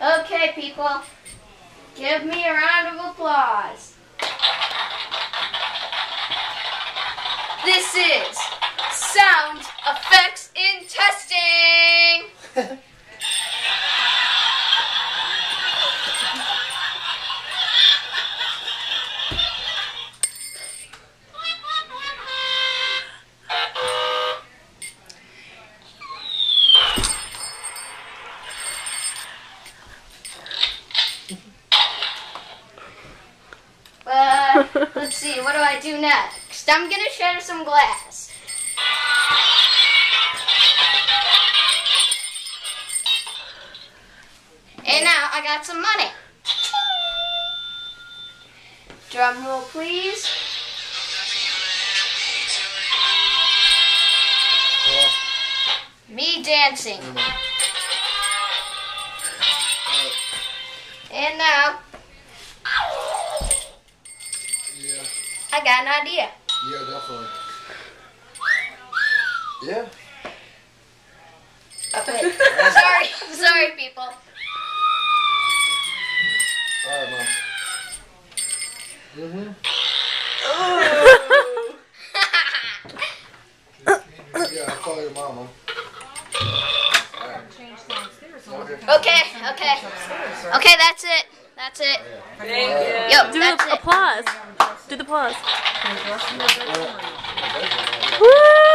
Okay, people, give me a round of applause. This is Sound Effects in Testing. Let's see, what do I do next? I'm gonna shatter some glass. And now I got some money. Drum roll, please. Me dancing. And now I got an idea. Yeah, definitely. Yeah. Okay. Sorry, people. All right, Mom. Mm-hmm. Yeah, I'll call your mama. Okay, that's it. That's it. Thank you. Yep, Do that's the it. applause. Do the applause. Woo!